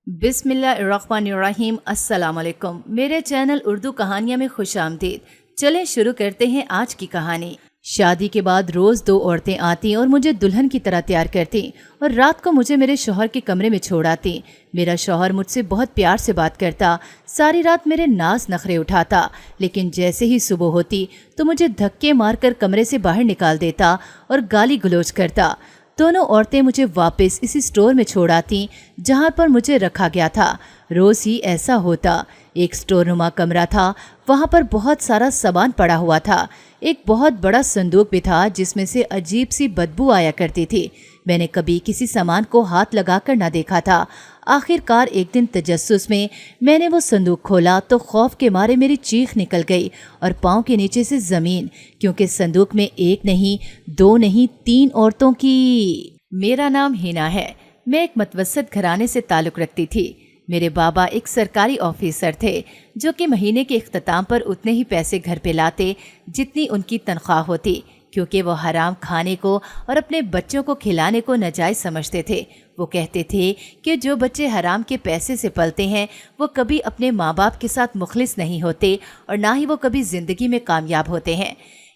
बिस्मिल्लाहिर्रहमानिर्रहीम। अस्सलाम वालेकुम। मेरे चैनल उर्दू कहानियाँ में खुश आमदीद। चलें शुरू करते हैं आज की कहानी। शादी के बाद रोज़ दो औरतें आती और मुझे दुल्हन की तरह तैयार करती और रात को मुझे मेरे शौहर के कमरे में छोड़ आती। मेरा शौहर मुझसे बहुत प्यार से बात करता, सारी रात मेरे नाज नखरे उठाता, लेकिन जैसे ही सुबह होती तो मुझे धक्के मारकर कमरे से बाहर निकाल देता और गाली गलौज करता। दोनों औरतें मुझे वापस इसी स्टोर में छोड़ आती जहाँ पर मुझे रखा गया था। रोज़ ही ऐसा होता। एक स्टोर नुमा कमरा था, वहाँ पर बहुत सारा सामान पड़ा हुआ था। एक बहुत बड़ा संदूक भी था जिसमें से अजीब सी बदबू आया करती थी। मैंने कभी किसी सामान को हाथ लगाकर ना देखा था। आखिरकार एक दिन तजस्सुस में मैंने वो संदूक खोला तो खौफ के मारे मेरी चीख निकल गई और पाँव के नीचे से ज़मीन, क्योंकि संदूक में एक नहीं, दो नहीं, तीन औरतों की। मेरा नाम हिना है। मैं एक मतवसत घराने से ताल्लुक़ रखती थी। मेरे बाबा एक सरकारी ऑफिसर थे जो कि महीने के इख्तिताम पर उतने ही पैसे घर पे लाते जितनी उनकी तनख्वाह होती, क्योंकि वो हराम खाने को और अपने बच्चों को खिलाने को नाजायज़ समझते थे। वो कहते थे कि जो बच्चे हराम के पैसे से पलते हैं वो कभी अपने माँ बाप के साथ मुखलिस नहीं होते और ना ही वो कभी ज़िंदगी में कामयाब होते हैं।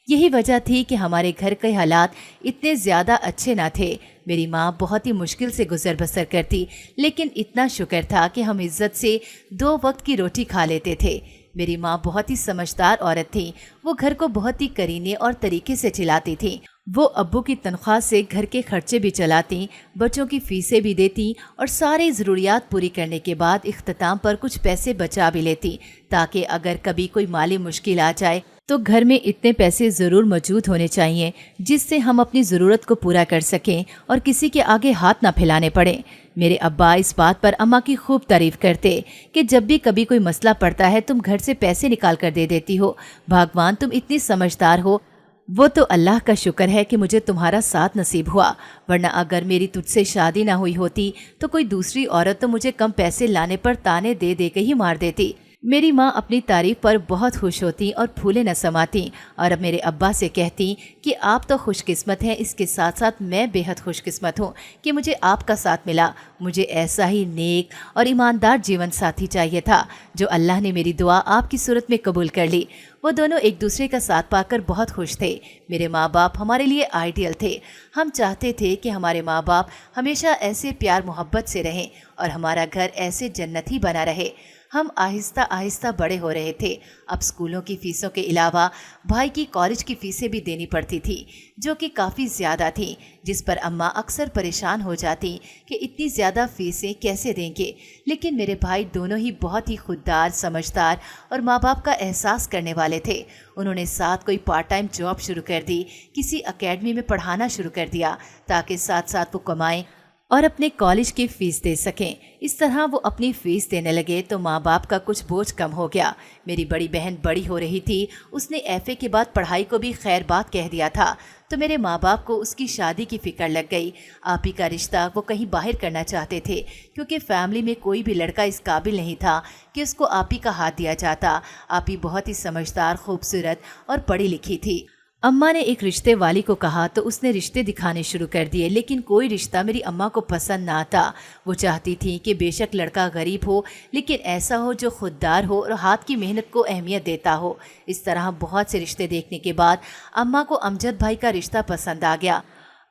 यही वजह थी कि हमारे घर के हालात इतने ज़्यादा अच्छे ना थे। मेरी माँ बहुत ही मुश्किल से गुजर बसर करती, लेकिन इतना शुक्र था कि हम इज़्ज़त से दो वक्त की रोटी खा लेते थे। मेरी माँ बहुत ही समझदार औरत थी। वो घर को बहुत ही करीने और तरीके से चलाती थी। वो अब्बू की तनख्वाह से घर के खर्चे भी चलाती, बच्चों की फ़ीसें भी देती और सारी ज़रूरियात पूरी करने के बाद इख्तिताम पर कुछ पैसे बचा भी लेती, ताकि अगर कभी कोई माली मुश्किल आ जाए तो घर में इतने पैसे ज़रूर मौजूद होने चाहिए जिससे हम अपनी ज़रूरत को पूरा कर सकें और किसी के आगे हाथ ना फैलाने पड़े। मेरे अब्बा इस बात पर अम्मा की खूब तारीफ़ करते कि जब भी कभी कोई मसला पड़ता है तुम घर से पैसे निकाल कर दे देती हो। भगवान, तुम इतनी समझदार हो। वो तो अल्लाह का शुक्र है कि मुझे तुम्हारा साथ नसीब हुआ, वरना अगर मेरी तुझसे शादी ना हुई होती तो कोई दूसरी औरत तो मुझे कम पैसे लाने पर ताने दे दे के ही मार देती। मेरी माँ अपनी तारीफ़ पर बहुत खुश होती और फूले न समाती और अब मेरे अब्बा से कहती कि आप तो खुशकिस्मत हैं, इसके साथ साथ मैं बेहद खुशकिस्मत हूँ कि मुझे आपका साथ मिला। मुझे ऐसा ही नेक और ईमानदार जीवन साथी चाहिए था जो अल्लाह ने मेरी दुआ आपकी सूरत में कबूल कर ली। वो दोनों एक दूसरे का साथ पाकर बहुत खुश थे। मेरे माँ बाप हमारे लिए आइडियल थे। हम चाहते थे कि हमारे माँ बाप हमेशा ऐसे प्यार मोहब्बत से रहें और हमारा घर ऐसे जन्नती बना रहे। हम आहिस्ता आहिस्ता बड़े हो रहे थे। अब स्कूलों की फ़ीसों के अलावा भाई की कॉलेज की फ़ीसें भी देनी पड़ती थी, जो कि काफ़ी ज़्यादा थी, जिस पर अम्मा अक्सर परेशान हो जाती कि इतनी ज़्यादा फ़ीसें कैसे देंगे। लेकिन मेरे भाई दोनों ही बहुत ही खुददार, समझदार और माँ बाप का एहसास करने वाले थे। उन्होंने साथ कोई पार्ट टाइम जॉब शुरू कर दी, किसी एकेडमी में पढ़ाना शुरू कर दिया ताकि साथ साथ वो कमाएं और अपने कॉलेज की फ़ीस दे सकें। इस तरह वो अपनी फ़ीस देने लगे तो माँ बाप का कुछ बोझ कम हो गया। मेरी बड़ी बहन बड़ी हो रही थी, उसने एफए के बाद पढ़ाई को भी खैर बात कह दिया था, तो मेरे माँ बाप को उसकी शादी की फ़िक्र लग गई। आप ही का रिश्ता वो कहीं बाहर करना चाहते थे, क्योंकि फैमिली में कोई भी लड़का इस काबिल नहीं था कि उसको आप ही का हाथ दिया जाता। आप ही बहुत ही समझदार, खूबसूरत और पढ़ी लिखी थी। अम्मा ने एक रिश्ते वाली को कहा तो उसने रिश्ते दिखाने शुरू कर दिए, लेकिन कोई रिश्ता मेरी अम्मा को पसंद ना आता। वो चाहती थी कि बेशक लड़का गरीब हो, लेकिन ऐसा हो जो खुददार हो और हाथ की मेहनत को अहमियत देता हो। इस तरह बहुत से रिश्ते देखने के बाद अम्मा को अमजद भाई का रिश्ता पसंद आ गया।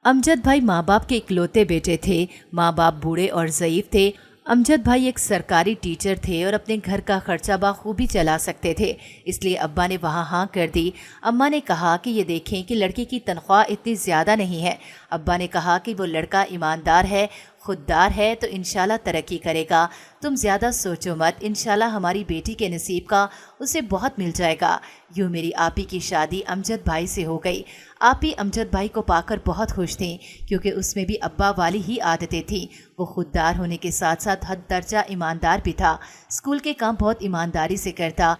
अमजद भाई माँ बाप के इकलौते बेटे थे। माँ बाप बूढ़े और ज़ईफ़ थे। अमजद भाई एक सरकारी टीचर थे और अपने घर का खर्चा बखूबी चला सकते थे, इसलिए अब्बा ने वहाँ हाँ कर दी। अम्मा ने कहा कि ये देखें कि लड़के की तनख्वाह इतनी ज़्यादा नहीं है। अब्बा ने कहा कि वो लड़का ईमानदार है, खुददार है, तो इंशाल्लाह तरक्की करेगा। तुम ज़्यादा सोचो मत, इंशाल्लाह हमारी बेटी के नसीब का उसे बहुत मिल जाएगा। यूँ मेरी आपी की शादी अमजद भाई से हो गई। आपी अमजद भाई को पाकर बहुत खुश थी, क्योंकि उसमें भी अब्बा वाली ही आदतें थीं। वो खुददार होने के साथ साथ हद दर्जा ईमानदार भी था। स्कूल के काम बहुत ईमानदारी से करता,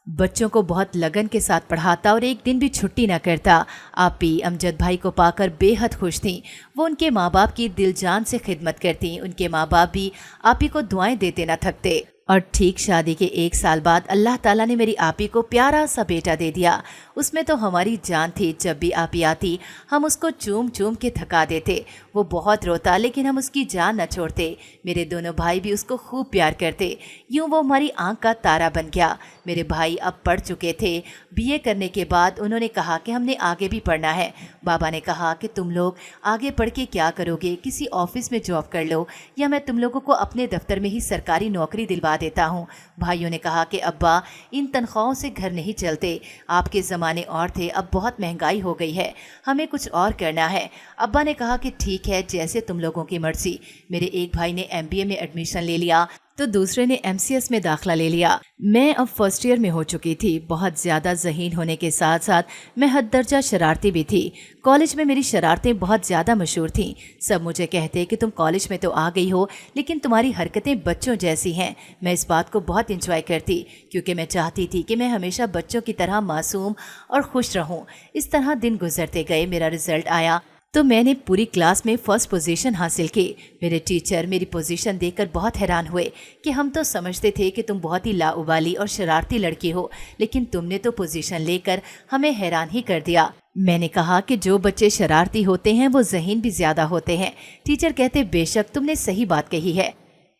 बच्चों को बहुत लगन के साथ पढ़ाता और एक दिन भी छुट्टी न करता। आपी अमजद भाई को पाकर बेहद खुश थीं। वो उनके माँ बाप की दिल जान से खिदमत करती। उनके माँ बाप भी आपी को दुआएं देते न थकते। और ठीक शादी के 1 साल बाद अल्लाह ताला ने मेरी आपी को प्यारा सा बेटा दे दिया। उसमें तो हमारी जान थी। जब भी आपी आती हम उसको चूम चूम के थका देते। वो बहुत रोता लेकिन हम उसकी जान न छोड़ते। मेरे दोनों भाई भी उसको खूब प्यार करते। यूँ वो हमारी आंख का तारा बन गया। मेरे भाई अब पढ़ चुके थे। बीए करने के बाद उन्होंने कहा कि हमने आगे भी पढ़ना है। बाबा ने कहा कि तुम लोग आगे पढ़ के क्या करोगे, किसी ऑफिस में जॉब कर लो या मैं तुम लोगों को अपने दफ्तर में ही सरकारी नौकरी दिलवा देता हूँ। भाइयों ने कहा कि अब्बा इन तनख्वाहों से घर नहीं चलते, आपके ज़माने और थे, अब बहुत महंगाई हो गई है, हमें कुछ और करना है। अब्बा ने कहा कि ठीक है, जैसे तुम लोगों की मर्जी। मेरे एक भाई ने एमबीए में एडमिशन ले लिया तो दूसरे ने एमसीएस में दाखिला ले लिया। मैं अब फर्स्ट ईयर में हो चुकी थी। बहुत ज़्यादा ज़हीन होने के साथ साथ मैं हद दर्जा शरारती भी थी। कॉलेज में मेरी शरारतें बहुत ज़्यादा मशहूर थीं। सब मुझे कहते कि तुम कॉलेज में तो आ गई हो लेकिन तुम्हारी हरकतें बच्चों जैसी हैं। मैं इस बात को बहुत इंजॉय करती क्योंकि मैं चाहती थी कि मैं हमेशा बच्चों की तरह मासूम और खुश रहूँ। इस तरह दिन गुजरते गए। मेरा रिजल्ट आया तो मैंने पूरी क्लास में फर्स्ट पोजीशन हासिल की। मेरे टीचर मेरी पोजीशन देखकर बहुत हैरान हुए कि हम तो समझते थे कि तुम बहुत ही लाउबाली और शरारती लड़की हो, लेकिन तुमने तो पोजीशन लेकर हमें हैरान ही कर दिया। मैंने कहा कि जो बच्चे शरारती होते हैं वो ज़हीन भी ज़्यादा होते हैं। टीचर कहते बेशक तुमने सही बात कही है।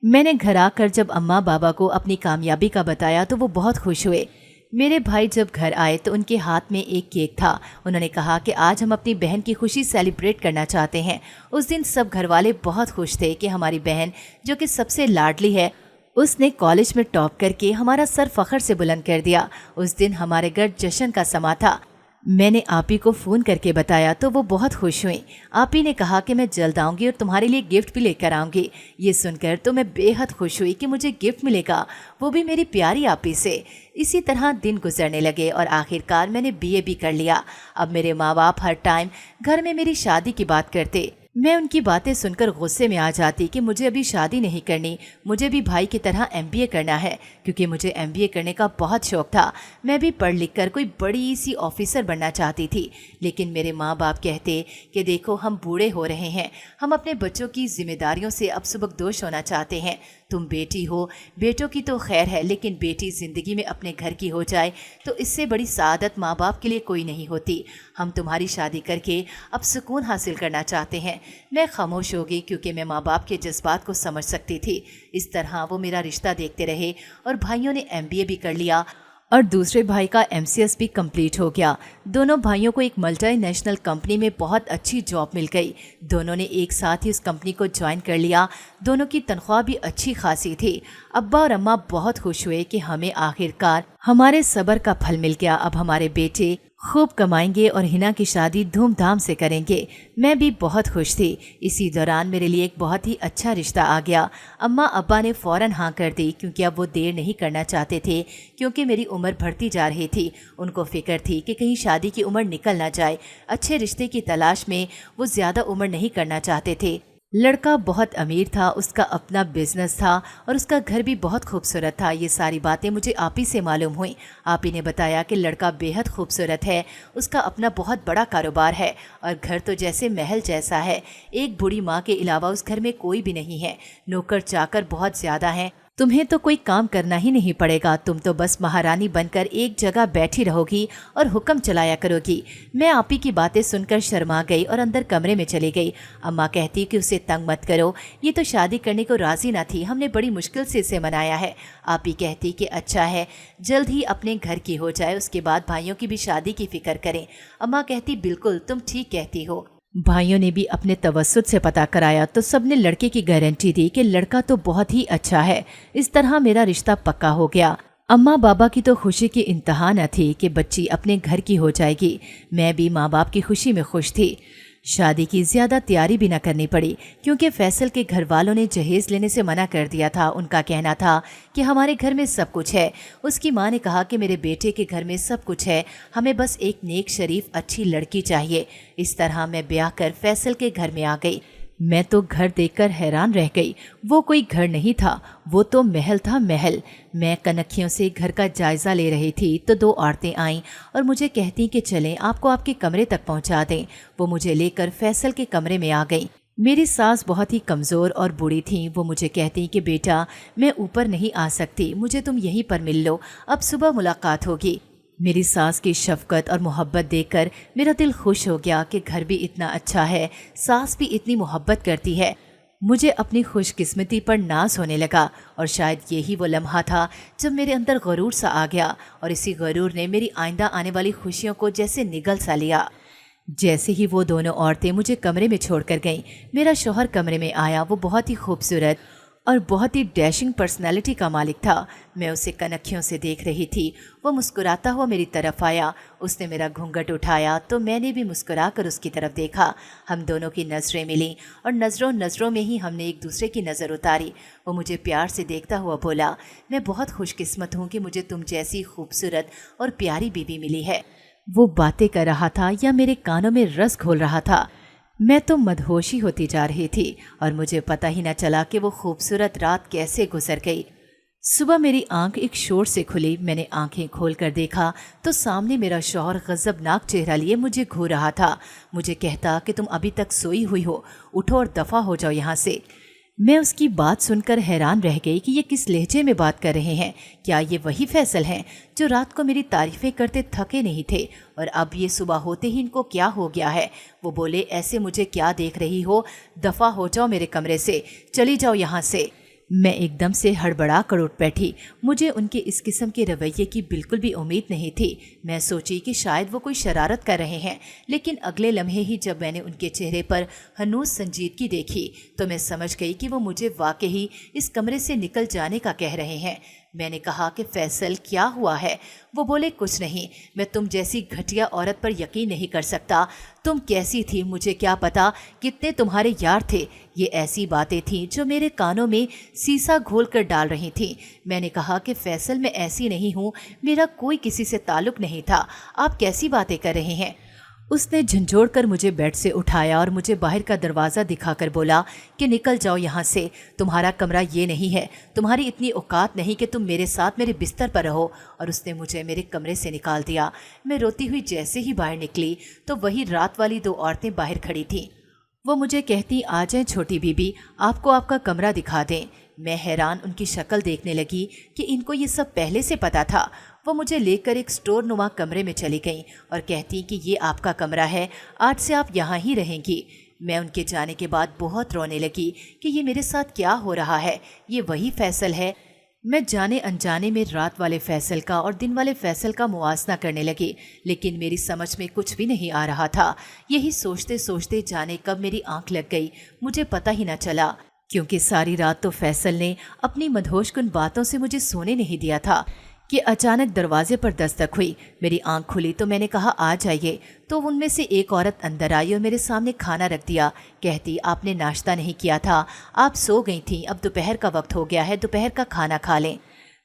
मैंने घर आकर जब अम्मा बाबा को अपनी कामयाबी का बताया तो वो बहुत खुश हुए। मेरे भाई जब घर आए तो उनके हाथ में एक केक था। उन्होंने कहा कि आज हम अपनी बहन की खुशी सेलिब्रेट करना चाहते हैं। उस दिन सब घर वाले बहुत खुश थे कि हमारी बहन जो कि सबसे लाडली है उसने कॉलेज में टॉप करके हमारा सर फख्र से बुलंद कर दिया। उस दिन हमारे घर जश्न का समा था। मैंने आपी को फ़ोन करके बताया तो वो बहुत खुश हुई। आपी ने कहा कि मैं जल्द आऊँगी और तुम्हारे लिए गिफ्ट भी लेकर आऊँगी। ये सुनकर तो मैं बेहद खुश हुई कि मुझे गिफ्ट मिलेगा, वो भी मेरी प्यारी आपी से। इसी तरह दिन गुजरने लगे और आखिरकार मैंने बीए भी कर लिया। अब मेरे माँ बाप हर टाइम घर में मेरी शादी की बात करते। मैं उनकी बातें सुनकर गुस्से में आ जाती कि मुझे अभी शादी नहीं करनी, मुझे भी भाई की तरह एमबीए करना है, क्योंकि मुझे एमबीए करने का बहुत शौक था। मैं भी पढ़ लिख कर कोई बड़ी सी ऑफिसर बनना चाहती थी। लेकिन मेरे माँ बाप कहते कि देखो हम बूढ़े हो रहे हैं, हम अपने बच्चों की जिम्मेदारियों से अब सुबकदोश होना चाहते हैं। तुम बेटी हो, बेटों की तो खैर है, लेकिन बेटी ज़िंदगी में अपने घर की हो जाए तो इससे बड़ी सआदत माँ बाप के लिए कोई नहीं होती। हम तुम्हारी शादी करके अब सुकून हासिल करना चाहते हैं। मैं खामोश हो गई क्योंकि मैं माँ बाप के जज्बात को समझ सकती थी। इस तरह वो मेरा रिश्ता देखते रहे और भाइयों ने एमबीए भी कर लिया और दूसरे भाई का एमसीएस भी कंप्लीट हो गया। दोनों भाइयों को एक मल्टीनेशनल कंपनी में बहुत अच्छी जॉब मिल गई। दोनों ने एक साथ ही उस कंपनी को ज्वाइन कर लिया। दोनों की तनख्वाह भी अच्छी खासी थी। अब्बा और अम्मा बहुत खुश हुए कि हमें आखिरकार हमारे सब्र का फल मिल गया। अब हमारे बेटे खूब कमाएंगे और हिना की शादी धूमधाम से करेंगे। मैं भी बहुत खुश थी। इसी दौरान मेरे लिए एक बहुत ही अच्छा रिश्ता आ गया। अम्मा अब्बा ने फ़ौरन हाँ कर दी क्योंकि अब वो देर नहीं करना चाहते थे, क्योंकि मेरी उम्र बढ़ती जा रही थी। उनको फिक्र थी कि कहीं शादी की उम्र निकल ना जाए। अच्छे रिश्ते की तलाश में वो ज़्यादा उम्र नहीं करना चाहते थे। लड़का बहुत अमीर था, उसका अपना बिजनेस था और उसका घर भी बहुत खूबसूरत था। ये सारी बातें मुझे आपी से मालूम हुई। आपी ने बताया कि लड़का बेहद खूबसूरत है, उसका अपना बहुत बड़ा कारोबार है और घर तो जैसे महल जैसा है। एक बूढ़ी माँ के अलावा उस घर में कोई भी नहीं है। नौकर चाकर बहुत ज़्यादा हैं। तुम्हें तो कोई काम करना ही नहीं पड़ेगा, तुम तो बस महारानी बनकर एक जगह बैठी रहोगी और हुक्म चलाया करोगी। मैं आपी की बातें सुनकर शर्मा गई और अंदर कमरे में चली गई। अम्मा कहती कि उसे तंग मत करो, ये तो शादी करने को राजी ना थी, हमने बड़ी मुश्किल से इसे मनाया है। आपी कहती कि अच्छा है, जल्द ही अपने घर की हो जाए, उसके बाद भाइयों की भी शादी की फिक्र करें। अम्मा कहती बिल्कुल तुम ठीक कहती हो। भाइयों ने भी अपने तवस्सुत से पता कराया तो सबने लड़के की गारंटी दी कि लड़का तो बहुत ही अच्छा है। इस तरह मेरा रिश्ता पक्का हो गया। अम्मा बाबा की तो खुशी की इंतहा न थी कि बच्ची अपने घर की हो जाएगी। मैं भी माँ बाप की खुशी में खुश थी। शादी की ज़्यादा तैयारी भी न करनी पड़ी क्योंकि फैसल के घर वालों ने जहेज़ लेने से मना कर दिया था। उनका कहना था कि हमारे घर में सब कुछ है। उसकी माँ ने कहा कि मेरे बेटे के घर में सब कुछ है, हमें बस एक नेक शरीफ अच्छी लड़की चाहिए। इस तरह मैं ब्याह कर फैसल के घर में आ गई। मैं तो घर देखकर हैरान रह गई। वो कोई घर नहीं था, वो तो महल था, महल। मैं कनखियों से घर का जायज़ा ले रही थी तो दो औरतें आईं और मुझे कहती कि चलें आपको आपके कमरे तक पहुंचा दें। वो मुझे लेकर फैसल के कमरे में आ गई। میری ساس بہت ہی کمزور اور بوڑھی تھیں۔ وہ مجھے کہتی کہ بیٹا میں اوپر نہیں آ سکتی، مجھے تم یہیں پر مل لو، اب صبح ملاقات ہوگی۔ میری ساس کی شفقت اور محبت دیکھ کر میرا دل خوش ہو گیا کہ گھر بھی اتنا اچھا ہے، ساس بھی اتنی محبت کرتی ہے۔ مجھے اپنی خوش قسمتی پر ناز ہونے لگا، اور شاید یہی وہ لمحہ تھا جب میرے اندر غرور سا آ گیا، اور اسی غرور نے میری آئندہ آنے والی خوشیوں کو جیسے نگل سا لیا۔ جیسے ہی وہ دونوں عورتیں مجھے کمرے میں چھوڑ کر گئیں، میرا شوہر کمرے میں آیا۔ وہ بہت ہی خوبصورت اور بہت ہی ڈیشنگ پرسنالٹی کا مالک تھا۔ میں اسے کنکھیوں سے دیکھ رہی تھی۔ وہ مسکراتا ہوا میری طرف آیا، اس نے میرا گھونگھٹ اٹھایا تو میں نے بھی مسکرا کر اس کی طرف دیکھا۔ ہم دونوں کی نظریں ملیں اور نظروں میں ہی ہم نے ایک دوسرے کی نظر اتاری۔ وہ مجھے پیار سے دیکھتا ہوا بولا، میں بہت خوش قسمت ہوں کہ مجھے تم جیسی خوبصورت اور پیاری بیوی ملی ہے۔ وہ باتیں کر رہا تھا یا میرے کانوں میں رس گھول رہا تھا، میں تو مدہوشی ہوتی جا رہی تھی، اور مجھے پتہ ہی نہ چلا کہ وہ خوبصورت رات کیسے گزر گئی۔ صبح میری آنکھ ایک شور سے کھلی۔ میں نے آنکھیں کھول کر دیکھا تو سامنے میرا شوہر غضبناک چہرہ لیے مجھے گھور رہا تھا۔ مجھے کہتا کہ تم ابھی تک سوئی ہوئی ہو، اٹھو اور دفع ہو جاؤ یہاں سے۔ میں اس کی بات سن کر حیران رہ گئی کہ یہ کس لہجے میں بات کر رہے ہیں۔ کیا یہ وہی فیصل ہیں جو رات کو میری تعریفیں کرتے تھکے نہیں تھے، اور اب یہ صبح ہوتے ہی ان کو کیا ہو گیا ہے؟ وہ بولے، ایسے مجھے کیا دیکھ رہی ہو، دفع ہو جاؤ میرے کمرے سے، چلی جاؤ یہاں سے۔ میں ایک دم سے ہڑبڑا کر اٹھ بیٹھی۔ مجھے ان کے اس قسم کے رویے کی بالکل بھی امید نہیں تھی۔ میں سوچی کہ شاید وہ کوئی شرارت کر رہے ہیں، لیکن اگلے لمحے ہی جب میں نے ان کے چہرے پر ہنوز سنجیدگی دیکھی تو میں سمجھ گئی کہ وہ مجھے واقعی اس کمرے سے نکل جانے کا کہہ رہے ہیں۔ میں نے کہا کہ فیصل کیا ہوا ہے؟ وہ بولے، کچھ نہیں، میں تم جیسی گھٹیا عورت پر یقین نہیں کر سکتا۔ تم کیسی تھی مجھے کیا پتا، کتنے تمہارے یار تھے۔ یہ ایسی باتیں تھیں جو میرے کانوں میں سیسا گھول کر ڈال رہی تھیں۔ میں نے کہا کہ فیصل میں ایسی نہیں ہوں، میرا کوئی کسی سے تعلق نہیں تھا، آپ کیسی باتیں کر رہے ہیں؟ اس نے جھنجھوڑ کر مجھے بیڈ سے اٹھایا اور مجھے باہر کا دروازہ دکھا کر بولا کہ نکل جاؤ یہاں سے، تمہارا کمرہ یہ نہیں ہے، تمہاری اتنی اوقات نہیں کہ تم میرے ساتھ میرے بستر پر رہو۔ اور اس نے مجھے میرے کمرے سے نکال دیا۔ میں روتی ہوئی جیسے ہی باہر نکلی تو وہی رات والی دو عورتیں باہر کھڑی تھیں۔ وہ مجھے کہتی، آ جائیں چھوٹی بی بی، آپ کو آپ کا کمرہ دکھا دیں۔ میں حیران ان کی شکل دیکھنے لگی کہ ان کو یہ سب پہلے سے پتا تھا۔ وہ مجھے لے کر ایک سٹور نما کمرے میں چلی گئیں اور کہتی کہ یہ آپ کا کمرہ ہے، آج سے آپ یہاں ہی رہیں گی۔ میں ان کے جانے کے بعد بہت رونے لگی کہ یہ میرے ساتھ کیا ہو رہا ہے، یہ وہی فیصل ہے۔ میں جانے انجانے میں رات والے فیصل کا اور دن والے فیصل کا موازنہ کرنے لگی، لیکن میری سمجھ میں کچھ بھی نہیں آ رہا تھا۔ یہی سوچتے سوچتے جانے کب میری آنکھ لگ گئی مجھے پتہ ہی نہ چلا، کیونکہ ساری رات تو فیصل نے اپنی مدہوش کن باتوں سے مجھے سونے نہیں دیا تھا کہ اچانک دروازے پر دستک ہوئی۔ میری آنکھ کھلی تو میں نے کہا، آ جائیے۔ تو ان میں سے ایک عورت اندر آئی اور میرے سامنے کھانا رکھ دیا۔ کہتی، آپ نے ناشتہ نہیں کیا تھا، آپ سو گئی تھیں، اب دوپہر کا وقت ہو گیا ہے، دوپہر کا کھانا کھا لیں۔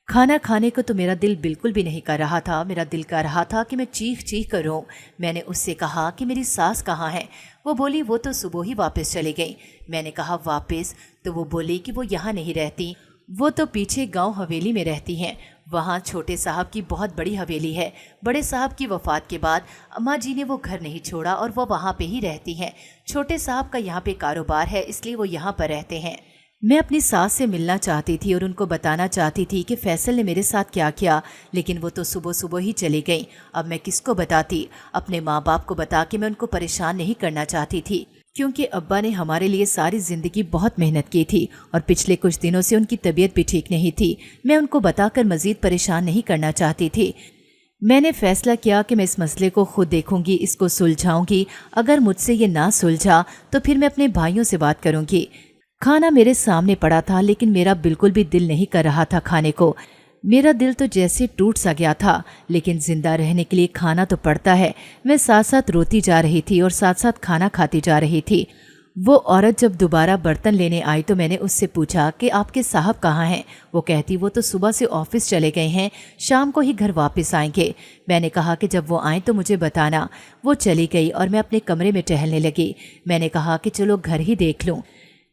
کھانا کھانے کو تو میرا دل بالکل بھی نہیں کر رہا تھا۔ میرا دل کر رہا تھا کہ میں چیخ چیخ کر روؤں۔ میں نے اس سے کہا کہ میری ساس کہاں ہے؟ وہ بولی، وہ تو صبح ہی واپس چلی گئی۔ میں نے کہا، واپس؟ تو وہ بولی کہ وہ یہاں نہیں رہتی، وہ تو پیچھے گاؤں حویلی میں رہتی ہیں، وہاں چھوٹے صاحب کی بہت بڑی حویلی ہے۔ بڑے صاحب کی وفات کے بعد اماں جی نے وہ گھر نہیں چھوڑا اور وہ وہاں پہ ہی رہتی ہیں۔ چھوٹے صاحب کا یہاں پہ کاروبار ہے، اس لیے وہ یہاں پر رہتے ہیں۔ میں اپنی ساس سے ملنا چاہتی تھی اور ان کو بتانا چاہتی تھی کہ فیصل نے میرے ساتھ کیا کیا، لیکن وہ تو صبح ہی چلی گئی۔ اب میں کس کو بتاتی؟ اپنے ماں باپ کو بتا کے میں ان کو پریشان نہیں کرنا چاہتی تھی، کیونکہ ابا نے ہمارے لیے ساری زندگی بہت محنت کی تھی اور پچھلے کچھ دنوں سے ان کی طبیعت بھی ٹھیک نہیں تھی۔ میں ان کو بتا کر مزید پریشان نہیں کرنا چاہتی تھی۔ میں نے فیصلہ کیا کہ میں اس مسئلے کو خود دیکھوں گی، اس کو سلجھاؤں گی۔ اگر مجھ سے یہ نہ سلجھا تو پھر میں اپنے بھائیوں سے بات کروں گی۔ کھانا میرے سامنے پڑا تھا، لیکن میرا بالکل بھی دل نہیں کر رہا تھا کھانے کو۔ میرا دل تو جیسے ٹوٹ سا گیا تھا، لیکن زندہ رہنے کے لیے کھانا تو پڑتا ہے۔ میں ساتھ ساتھ روتی جا رہی تھی اور ساتھ ساتھ کھانا کھاتی جا رہی تھی۔ وہ عورت جب دوبارہ برتن لینے آئی تو میں نے اس سے پوچھا کہ آپ کے صاحب کہاں ہیں؟ وہ کہتی، وہ تو صبح سے آفس چلے گئے ہیں، شام کو ہی گھر واپس آئیں گے۔ میں نے کہا کہ جب وہ آئیں تو مجھے بتانا۔ وہ چلی گئی اور میں اپنے کمرے میں ٹہلنے لگی۔ میں نے کہا کہ چلو گھر ہی دیکھ لوں۔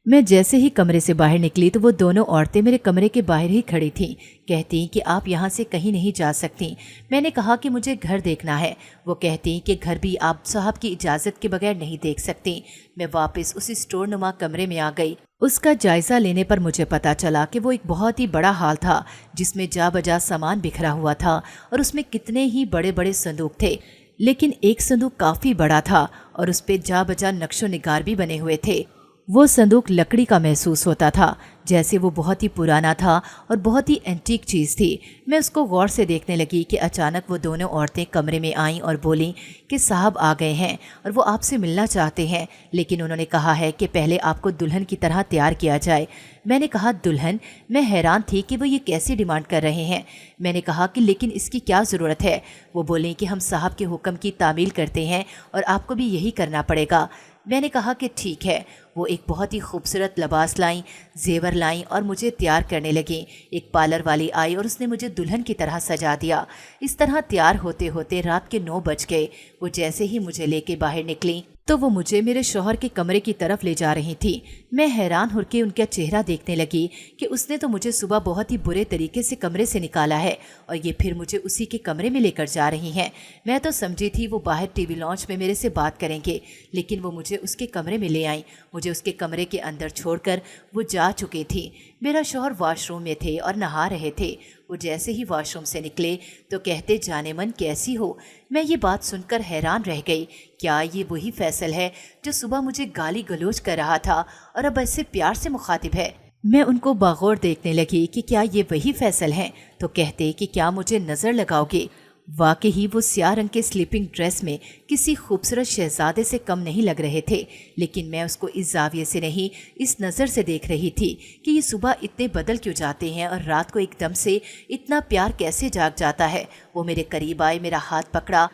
मैं जैसे ही कमरे से बाहर निकली तो वो दोनों औरतें मेरे कमरे के बाहर ही खड़ी थीं। कहती कि आप यहाँ से कहीं नहीं जा सकती। मैंने कहा कि मुझे घर देखना है। वो कहती कि घर भी आप साहब की इजाज़त के बगैर नहीं देख सकती। मैं वापस उसी स्टोर नुमा कमरे में आ गई। उसका जायज़ा लेने पर मुझे पता चला कि वो एक बहुत ही बड़ा हॉल था जिसमें जा बजा सामान बिखरा हुआ था और उसमें कितने ही बड़े बड़े संदूक थे। लेकिन एक संदूक काफ़ी बड़ा था और उस पे जा बजा नक्शो निगार भी बने हुए थे। वो संदूक लकड़ी का महसूस होता था, जैसे वो बहुत ही पुराना था और बहुत ही एंटीक चीज़ थी। मैं उसको गौर से देखने लगी कि अचानक वो दोनों औरतें कमरे में आईं और बोलीं कि साहब आ गए हैं और वो आपसे मिलना चाहते हैं, लेकिन उन्होंने कहा है कि पहले आपको दुल्हन की तरह तैयार किया जाए। मैंने कहा दुल्हन? मैं हैरान थी कि वो ये कैसी डिमांड कर रहे हैं। मैंने कहा कि लेकिन इसकी क्या ज़रूरत है? वो बोलें कि हम साहब के हुक्म की तामील करते हैं और आपको भी यही करना पड़ेगा। मैंने कहा कि ठीक है। वो एक बहुत ही खूबसूरत लिबास लाईं, जेवर लाईं और मुझे तैयार करने लगीं। एक पार्लर वाली आई और उसने मुझे दुल्हन की तरह सजा दिया। इस तरह तैयार होते होते रात के 9 बज गए। वो जैसे ही मुझे लेके बाहर निकली तो वो मुझे मेरे शौहर के कमरे की तरफ ले जा रही थी। मैं हैरान होकर उनका चेहरा देखने लगी कि उसने तो मुझे सुबह बहुत ही बुरे तरीके से कमरे से निकाला है और ये फिर मुझे उसी के कमरे में लेकर जा रही हैं। मैं तो समझी थी वो बाहर टीवी लॉन्च में मेरे से बात करेंगे, लेकिन वो मुझे उसके कमरे में ले आई। मुझे उसके कमरे के अंदर छोड़कर वो जा चुकी थी। मेरा शौहर वॉशरूम में थे और नहा रहे थे। वो जैसे ही वॉशरूम से निकले तो कहते, जाने मन कैसी हो? मैं ये बात सुनकर हैरान रह गई। क्या ये वही फैसल है जो सुबह मुझे गाली गलौज कर रहा था और अब ऐसे प्यार से मुखातिब है? मैं उनको बागौर देखने लगी कि क्या ये वही फैसल हैं? तो कहते कि क्या मुझे नज़र लगाओगे? वाकई ही वो स्याह रंग के स्लीपिंग ड्रेस में किसी खूबसूरत शहजादे से कम नहीं लग रहे थे, लेकिन मैं उसको इस जाविये से नहीं, इस नज़र से देख रही थी कि ये सुबह इतने बदल क्यों जाते हैं और रात को एकदम से इतना प्यार कैसे जाग जाता है। वो मेरे करीब आए, मेरा हाथ पकड़ा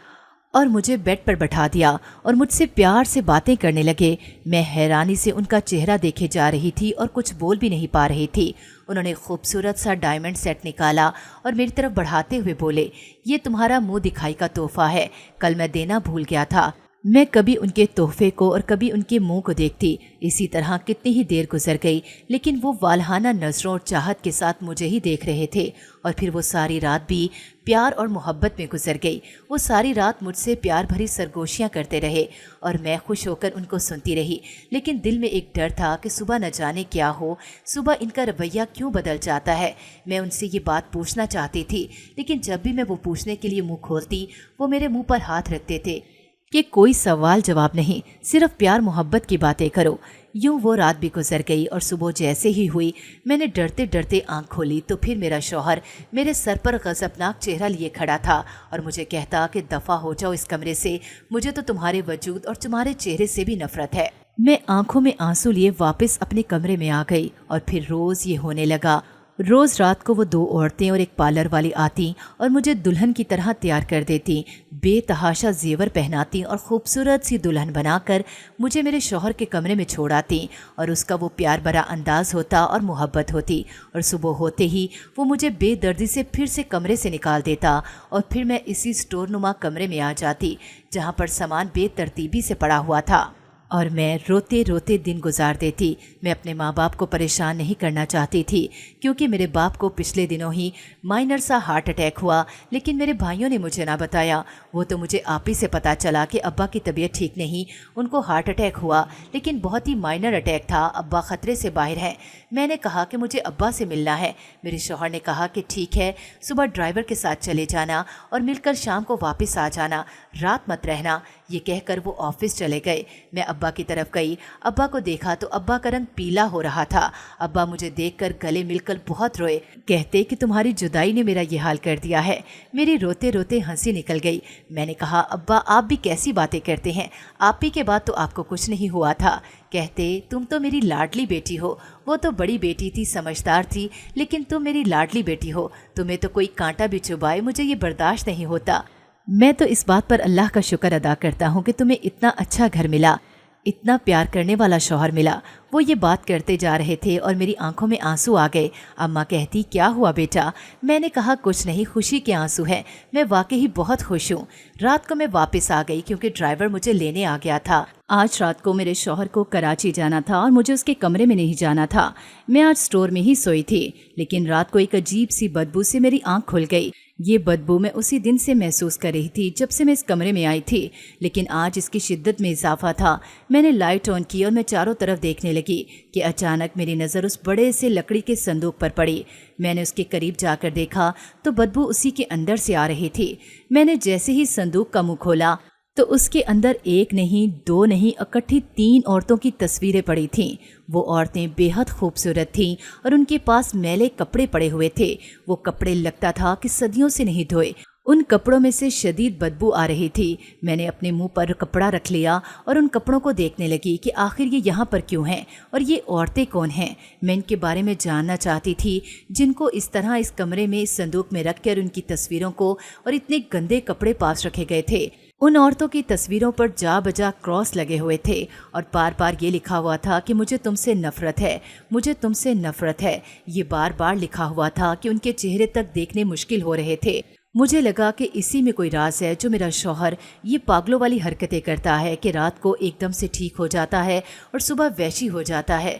और मुझे बेड पर बैठा दिया और मुझसे प्यार से बातें करने लगे। मैं हैरानी से उनका चेहरा देखे जा रही थी और कुछ बोल भी नहीं पा रही थी। उन्होंने खूबसूरत सा डायमंड सेट निकाला और मेरी तरफ बढ़ाते हुए बोले, ये तुम्हारा मुंह दिखाई का तोहफा है, कल मैं देना भूल गया था। मैं कभी उनके तोहफे को और कभी उनके मुंह को देखती। इसी तरह कितनी ही देर गुजर गई, लेकिन वो वालहाना नज़रों और चाहत के साथ मुझे ही देख रहे थे। और फिर वो सारी रात भी प्यार और मोहब्बत में गुजर गई। वो सारी रात मुझसे प्यार भरी सरगोशियाँ करते रहे और मैं खुश होकर उनको सुनती रही। लेकिन दिल में एक डर था कि सुबह न जाने क्या हो, सुबह इनका रवैया क्यों बदल जाता है। मैं उनसे ये बात पूछना चाहती थी, लेकिन जब भी मैं वो पूछने के लिए मुँह खोलती वो मेरे मुँह पर हाथ रखते थे कि कोई सवाल जवाब नहीं, सिर्फ प्यार मोहब्बत की बातें करो। यूं वो रात भी गुजर गई और सुबह जैसे ही हुई मैंने डरते डरते आंख खोली तो फिर मेरा शौहर मेरे सर पर गज़बनाक चेहरा लिए खड़ा था और मुझे कहता कि दफ़ा हो जाओ इस कमरे से, मुझे तो तुम्हारे वजूद और तुम्हारे चेहरे से भी नफरत है। मैं आंखों में आंसू लिए वापस अपने कमरे में आ गई और फिर रोज़ ये होने लगा। रोज़ रात को वो 2 औरतें और एक पार्लर वाली आती और मुझे दुल्हन की तरह तैयार कर देती, बेतहाशा जेवर पहनाती और खूबसूरत सी दुल्हन बनाकर मुझे मेरे शौहर के कमरे में छोड़ आती और उसका वो प्यार भरा अंदाज़ होता और मोहब्बत होती। और सुबह होते ही वो मुझे बेदर्दी से फिर से कमरे से निकाल देता और फिर मैं इसी स्टोर नुमा कमरे में आ जाती जहाँ पर सामान बेतरतीबी से पड़ा हुआ था और मैं रोते रोते दिन गुजार देती। मैं अपने माँ बाप को परेशान नहीं करना चाहती थी क्योंकि मेरे बाप को पिछले दिनों ही माइनर सा हार्ट अटैक हुआ, लेकिन मेरे भाइयों ने मुझे ना बताया। वो तो मुझे आप ही से पता चला कि अब्बा की तबीयत ठीक नहीं, उनको हार्ट अटैक हुआ, लेकिन बहुत ही माइनर अटैक था, अब्बा ख़तरे से बाहर हैं। मैंने कहा कि मुझे अब्बा से मिलना है। मेरे शौहर ने कहा कि ठीक है, सुबह ड्राइवर के साथ चले जाना और मिलकर शाम को वापस आ जाना, रात मत रहना। ये कहकर वो ऑफिस चले गए। मैं अब्बा की तरफ गई। अब्बा को देखा तो अब्बा का रंग पीला हो रहा था। अब्बा मुझे देखकर गले मिलकर बहुत रोए, कहते कि तुम्हारी जुदाई ने मेरा ये हाल कर दिया है। मेरी रोते रोते हंसी निकल गई। मैंने कहा, अब्बा आप भी कैसी बातें करते हैं, आप ही के बाद तो आपको कुछ नहीं हुआ था। कहते, तुम तो मेरी लाडली बेटी हो। वो तो बड़ी बेटी थी, समझदार थी, लेकिन तुम मेरी लाडली बेटी हो, तुम्हें तो कोई कांटा भी चुभाए मुझे ये बर्दाश्त नहीं होता। मैं तो इस बात पर अल्लाह का शुक्र अदा करता हूँ कि तुम्हें इतना अच्छा घर मिला, इतना प्यार करने वाला शौहर मिला। वो ये बात करते जा रहे थे और मेरी आंखों में आंसू आ गए। अम्मा कहती, क्या हुआ बेटा? मैंने कहा, कुछ नहीं, खुशी के आंसू हैं। मैं वाकई बहुत खुश हूँ। रात को मैं वापस आ गई क्योंकि ड्राइवर मुझे लेने आ गया था। आज रात को मेरे शौहर को कराची जाना था और मुझे उसके कमरे में नहीं जाना था। मैं आज स्टोर में ही सोई थी, लेकिन रात को एक अजीब सी बदबू से मेरी आंख खुल गई। ये बदबू मैं उसी दिन से महसूस कर रही थी जब से मैं इस कमरे में आई थी, लेकिन आज इसकी शिद्दत में इजाफा था। मैंने लाइट ऑन की और मैं चारों तरफ देखने लगी कि अचानक मेरी नज़र उस बड़े से लकड़ी के संदूक पर पड़ी। मैंने उसके करीब जाकर देखा तो बदबू उसी के अंदर से आ रही थी। मैंने जैसे ही संदूक का मुंह खोला तो उसके अंदर एक नहीं, दो नहीं, इकट्ठी 3 औरतों की तस्वीरें पड़ी थीं। वो औरतें बेहद खूबसूरत थीं और उनके पास मैले कपड़े पड़े हुए थे। वो कपड़े लगता था कि सदियों से नहीं धोए। उन कपड़ों में से शदीद बदबू आ रही थी। मैंने अपने मुंह पर कपड़ा रख लिया और उन कपड़ों को देखने लगी कि आखिर ये यहाँ पर क्यों हैं और ये औरतें कौन हैं। मैं इनके बारे में जानना चाहती थी, जिनको इस तरह इस कमरे में इस संदूक में रखकर उनकी तस्वीरों को और इतने गंदे कपड़े पास रखे गए थे। उन औरतों की तस्वीरों पर जा बजा क्रॉस लगे हुए थे और बार बार ये लिखा हुआ था कि मुझे तुमसे नफरत है, मुझे तुमसे नफरत है। ये बार बार लिखा हुआ था कि उनके चेहरे तक देखने मुश्किल हो रहे थे। मुझे लगा कि इसी में कोई राज है जो मेरा शौहर ये पागलों वाली हरकतें करता है कि रात को एकदम से ठीक हो जाता है और सुबह वैशी हो जाता है।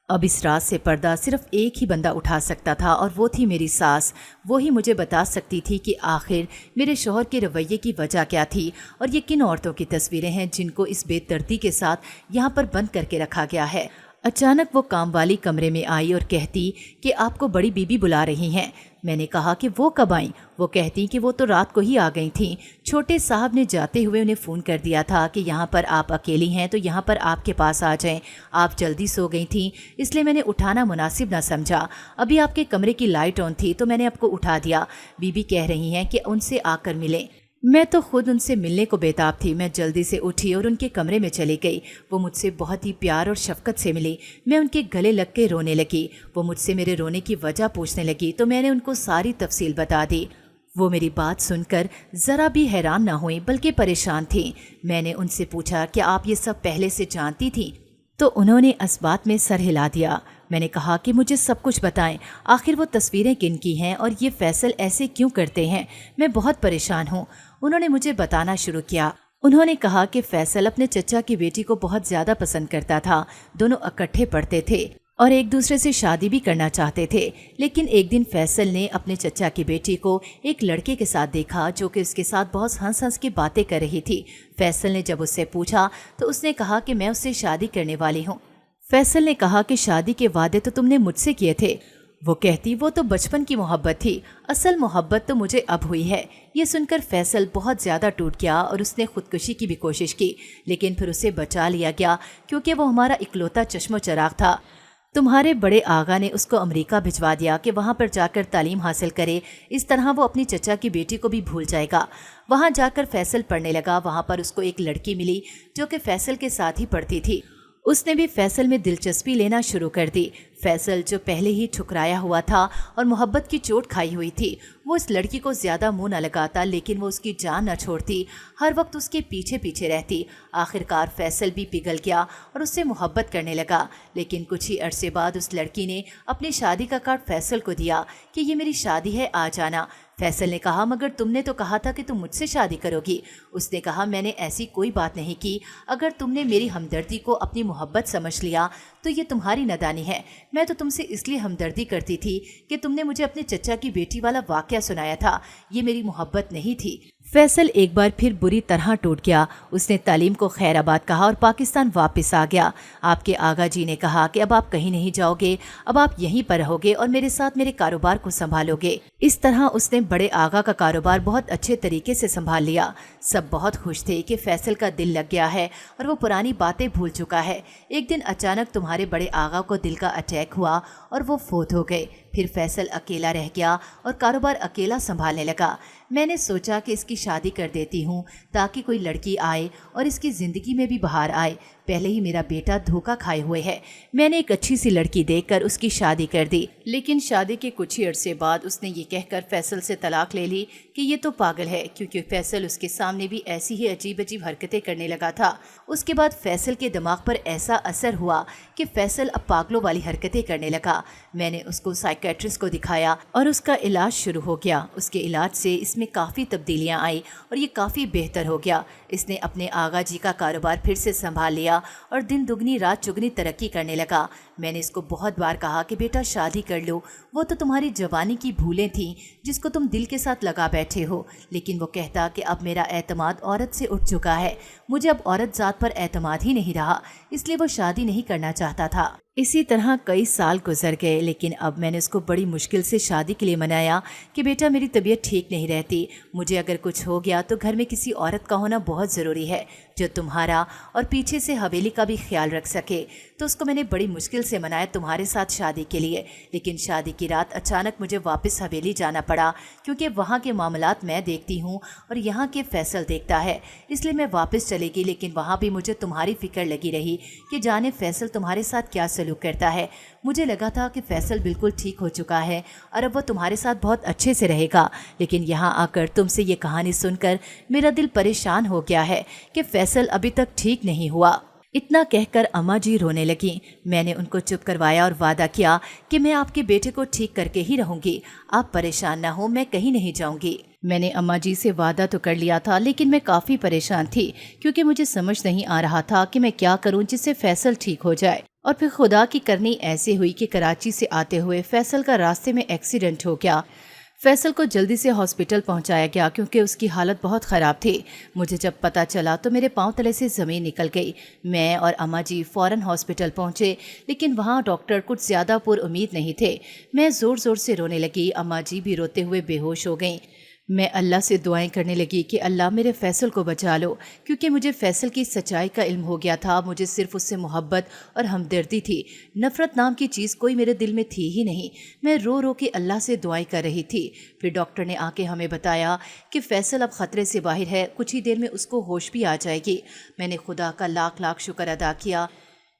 अब इस रात से पर्दा सिर्फ एक ही बंदा उठा सकता था और वो थी मेरी सास। वो ही मुझे बता सकती थी कि आखिर मेरे शौहर के रवैये की वजह क्या थी और ये किन औरतों की तस्वीरें हैं जिनको इस बेदर्दी के साथ यहाँ पर बंद करके रखा गया है। अचानक वो काम वाली कमरे में आई और कहती कि आपको बड़ी बीबी बुला रही हैं। मैंने कहा कि वो कब आई? वो कहती कि वो तो रात को ही आ गई थी। छोटे साहब ने जाते हुए उन्हें फ़ोन कर दिया था कि यहाँ पर आप अकेली हैं तो यहाँ पर आपके पास आ जाएं। आप जल्दी सो गई थी, इसलिए मैंने उठाना मुनासिब ना समझा। अभी आपके कमरे की लाइट ऑन थी तो मैंने आपको उठा दिया। बीबी कह रही हैं कि उनसे आकर मिलें। मैं तो खुद उनसे मिलने को बेताब थी। मैं जल्दी से उठी और उनके कमरे में चली गई। वो मुझसे बहुत ही प्यार और शफकत से मिली। मैं उनके गले लग के रोने लगी। वो मुझसे मेरे रोने की वजह पूछने लगी तो मैंने उनको सारी तफसील बता दी। वो मेरी बात सुनकर ज़रा भी हैरान ना हुई बल्कि परेशान थी। मैंने उनसे पूछा कि आप ये सब पहले से जानती थी? तो उन्होंने इस बात में सर हिला दिया। मैंने कहा कि मुझे सब कुछ बताएं, आखिर वो तस्वीरें किन की हैं और ये फैसल ऐसे क्यों करते हैं? मैं बहुत परेशान हूँ। उन्होंने मुझे बताना शुरू किया। उन्होंने कहा कि फैसल अपने चचा की बेटी को बहुत ज़्यादा पसंद करता था। दोनों इकट्ठे पढ़ते थे और एक दूसरे से शादी भी करना चाहते थे, लेकिन एक दिन फैसल ने अपने चचा की बेटी को एक लड़के के साथ देखा जो कि उसके साथ बहुत हंस हंस के बातें कर रही थी। फैसल ने जब उससे पूछा तो उसने कहा कि मैं उससे शादी करने वाली हूँ। फैसल ने कहा कि शादी के वादे तो तुमने मुझसे किए थे। वो कहती वो तो बचपन की मोहब्बत थी, असल मोहब्बत तो मुझे अब हुई है। ये सुनकर फैसल बहुत ज़्यादा टूट गया और उसने खुदकुशी की भी कोशिश की, लेकिन फिर उसे बचा लिया गया क्योंकि वो हमारा इकलौता चश्मो चराग था। तुम्हारे बड़े आगा ने उसको अमेरिका भिजवा दिया कि वहाँ पर जाकर तालीम हासिल करे। इस तरह वो अपनी चचा की बेटी को भी भूल जाएगा। वहाँ जाकर फैसल पढ़ने लगा। वहाँ पर उसको एक लड़की मिली जो कि फैसल के साथ ही पढ़ती थी। उसने भी फैसल में दिलचस्पी लेना शुरू कर दी। फैसल जो पहले ही ठुकराया हुआ था और मोहब्बत की चोट खाई हुई थी, वो इस लड़की को ज़्यादा मुंह न लगाता, लेकिन वो उसकी जान न छोड़ती, हर वक्त उसके पीछे पीछे रहती। आखिरकार फैसल भी पिघल गया और उससे मोहब्बत करने लगा। लेकिन कुछ ही अरसे बाद उस लड़की ने अपनी शादी का कार्ड फैसल को दिया कि ये मेरी शादी है, आ जाना। फैसल ने कहा मगर तुमने तो कहा था कि तुम मुझसे शादी करोगी। उसने कहा मैंने ऐसी कोई बात नहीं की। अगर तुमने मेरी हमदर्दी को अपनी मोहब्बत समझ लिया तो ये तुम्हारी नादानी है। मैं तो तुमसे इसलिए हमदर्दी करती थी कि तुमने मुझे अपने चचा की बेटी वाला वाकया सुनाया था। ये मेरी मोहब्बत नहीं थी। फैसल एक बार फिर बुरी तरह टूट गया। उसने तालीम को खैराबाद कहा और पाकिस्तान वापस आ गया। आपके आगा जी ने कहा कि अब आप कहीं नहीं जाओगे, अब आप यहीं पर रहोगे और मेरे साथ मेरे कारोबार को संभालोगे। इस तरह उसने बड़े आगा का कारोबार बहुत अच्छे तरीके से संभाल लिया। सब बहुत खुश थे कि फैसल का दिल लग गया है और वो पुरानी बातें भूल चुका है। एक दिन अचानक तुम्हारे बड़े आगा को दिल का अटैक हुआ और वो फोत हो गए। फिर फैसल अकेला रह गया और कारोबार अकेला संभालने लगा। मैंने सोचा कि इसकी शादी कर देती हूँ ताकि कोई लड़की आए और इसकी ज़िंदगी में भी बहार आए। पहले ही मेरा बेटा धोखा खाए हुए है। मैंने एक अच्छी सी लड़की देखकर उसकी शादी कर दी, लेकिन शादी के कुछ ही अरसे बाद उसने ये कहकर फैसल से तलाक ले ली कि ये तो पागल है, क्योंकि फैसल उसके सामने भी ऐसी ही अजीब अजीब हरकतें करने लगा था। उसके बाद फैसल के दिमाग पर ऐसा असर हुआ कि फैसल अब पागलों वाली हरकतें करने लगा। मैंने उसको साइकेट्रिस्ट को दिखाया और उसका इलाज शुरू हो गया। उसके इलाज से इसमें काफ़ी तब्दीलियां आई और ये काफ़ी बेहतर हो गया। इसने अपने आगा जी का कारोबार फिर से संभाल लिया और दिन दुगनी रात चुगनी तरक्की करने लगा। मैंने इसको बहुत बार कहा कि बेटा शादी कर लो, वो तो तुम्हारी जवानी की भूलें थीं जिसको तुम दिल के साथ लगा बैठे हो। लेकिन वो कहता कि अब मेरा एतमाद औरत से उठ चुका है, मुझे अब औरत जात पर एतमाद ही नहीं रहा, इसलिए वो शादी नहीं करना चाहता था। इसी तरह कई साल गुजर गए, लेकिन अब मैंने उसको बड़ी मुश्किल से शादी के लिए मनाया कि बेटा मेरी तबीयत ठीक नहीं रहती, मुझे अगर कुछ हो गया तो घर में किसी औरत का होना बहुत ज़रूरी है जो तुम्हारा और पीछे से हवेली का भी ख्याल रख सके। तो उसको मैंने बड़ी मुश्किल से मनाया तुम्हारे साथ शादी के लिए। लेकिन शादी की रात अचानक मुझे वापस हवेली जाना पड़ा, क्योंकि वहाँ के मामलात मैं देखती हूँ और यहाँ के फैसल देखता है, इसलिए मैं वापस चली गई। लेकिन वहाँ भी मुझे तुम्हारी फिक्र लगी रही कि जाने फैसल तुम्हारे साथ क्या सलूक करता है। मुझे लगा था कि फैसल बिल्कुल ठीक हो चुका है और अब वो तुम्हारे साथ बहुत अच्छे से रहेगा, लेकिन यहाँ आकर तुमसे ये कहानी सुनकर मेरा दिल परेशान हो गया है कि फैसल अभी तक ठीक नहीं हुआ। इतना कहकर अम्मा जी रोने लगी। मैंने उनको चुप करवाया और वादा किया कि मैं आपके बेटे को ठीक करके ही रहूंगी, आप परेशान ना हो, मैं कहीं नहीं जाऊंगी। मैंने अम्मा जी से वादा तो कर लिया था, लेकिन मैं काफ़ी परेशान थी, क्योंकि मुझे समझ नहीं आ रहा था कि मैं क्या करूं जिससे फैसल ठीक हो जाए। और फिर खुदा की करनी ऐसे हुई कि कराची से आते हुए फैसल का रास्ते में एक्सीडेंट हो गया। फैसल को जल्दी से हॉस्पिटल पहुंचाया गया, क्योंकि उसकी हालत बहुत ख़राब थी। मुझे जब पता चला तो मेरे पांव तले से ज़मीन निकल गई। मैं और अम्मा जी फ़ौरन हॉस्पिटल पहुंचे, लेकिन वहां डॉक्टर कुछ ज़्यादा पुरुमीद नहीं थे। मैं ज़ोर ज़ोर से रोने लगी। अम्मा जी भी रोते हुए बेहोश हो गईं। मैं अल्लाह से दुआएं करने लगी कि अल्लाह मेरे फैसल को बचा लो, क्योंकि मुझे फैसल की सच्चाई का इल्म हो गया था। मुझे सिर्फ उससे मोहब्बत और हमदर्दी थी, नफ़रत नाम की चीज़ कोई मेरे दिल में थी ही नहीं। मैं रो रो के अल्लाह से दुआएं कर रही थी। फिर डॉक्टर ने आके हमें बताया कि फैसल अब ख़तरे से बाहर है, कुछ ही देर में उसको होश भी आ जाएगी। मैंने खुदा का लाख लाख शुक्र अदा किया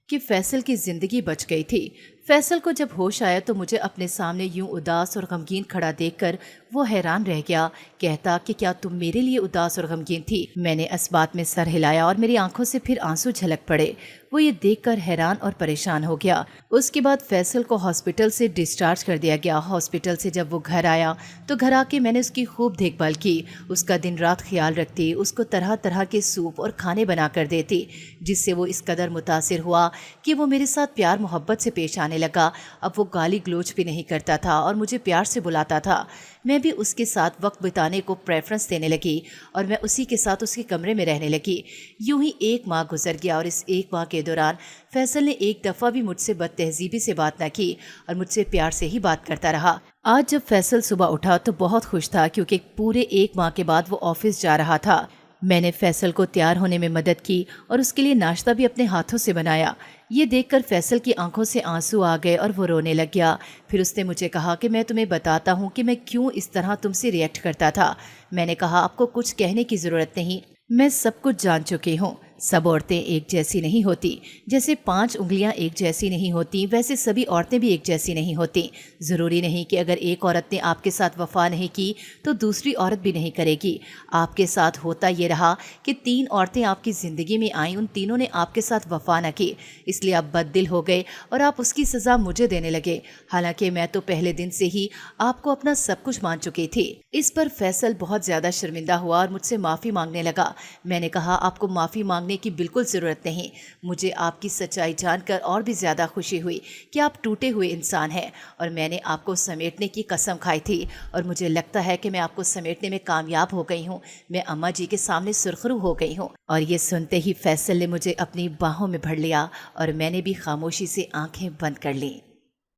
कि फैसल की ज़िंदगी बच गई थी। फैसल को जब होश आया तो मुझे अपने सामने यूं उदास और गमगीन खड़ा देखकर वो हैरान रह गया। कहता कि क्या तुम मेरे लिए उदास और गमगीन थी? मैंने इस बात में सर हिलाया और मेरी आंखों से फिर आंसू झलक पड़े। वो ये देखकर हैरान और परेशान हो गया। उसके बाद फैसल को हॉस्पिटल से डिस्चार्ज कर दिया गया। हॉस्पिटल से जब वो घर आया तो घर आके मैंने उसकी खूब देखभाल की, उसका दिन रात ख्याल रखती, उसको तरह तरह के सूप और खाने बना कर देती, जिससे वो इस कदर मुतासिर हुआ कि वो मेरे साथ प्यार मोहब्बत से पेश आने लगा। अब वो गाली गलोच भी नहीं करता था और मुझे प्यार से बुलाता था। मैं भी उसके साथ वक्त बिताने को प्रेफरेंस देने लगी और मैं उसी के साथ उसके कमरे में रहने लगी। यूं ही 1 माह गुजर गया और इस 1 माह के दौरान फैसल ने एक दफ़ा भी मुझसे बदतहजीबी से बात न की और मुझसे प्यार से ही बात करता रहा। आज जब फैसल सुबह उठा तो बहुत खुश था, क्योंकि पूरे 1 माह के बाद वो ऑफिस जा रहा था। मैंने फैसल को तैयार होने में मदद की और उसके लिए नाश्ता भी अपने हाथों से बनाया। ये देखकर फैसल की आंखों से आंसू आ गए और वो रोने लग गया। फिर उसने मुझे कहा कि मैं तुम्हें बताता हूँ कि मैं क्यों इस तरह तुमसे रिएक्ट करता था। मैंने कहा आपको कुछ कहने की ज़रूरत नहीं, मैं सब कुछ जान चुकी हूँ। सब औरतें एक जैसी नहीं होती। जैसे 5 उंगलियां एक जैसी नहीं होती, वैसे सभी औरतें भी एक जैसी नहीं होती। ज़रूरी नहीं कि अगर एक औरत ने आपके साथ वफा नहीं की तो दूसरी औरत भी नहीं करेगी। आपके साथ होता ये रहा कि 3 औरतें आपकी ज़िंदगी में आईं, उन तीनों ने आपके साथ वफा न की, इसलिए आप बददिल हो गए और आप उसकी सज़ा मुझे देने लगे। हालांकि मैं तो पहले दिन से ही आपको अपना सब कुछ मान चुकी थी। इस पर फैसल बहुत ज़्यादा शर्मिंदा हुआ और मुझसे माफ़ी मांगने लगा। मैंने कहा आपको माफ़ी मांगने की बिल्कुल ज़रूरत नहीं। मुझे आपकी सच्चाई जानकर और भी ज़्यादा खुशी हुई कि आप टूटे हुए इंसान हैं और मैंने आपको समेटने की कसम खाई थी और मुझे लगता है कि मैं आपको समेटने में कामयाब हो गई हूँ। मैं अम्मा जी के सामने सुरखरू हो गई हूँ। और ये सुनते ही फैसल ने मुझे अपनी बाहों में भर लिया और मैंने भी खामोशी से आंखें बंद कर लीं।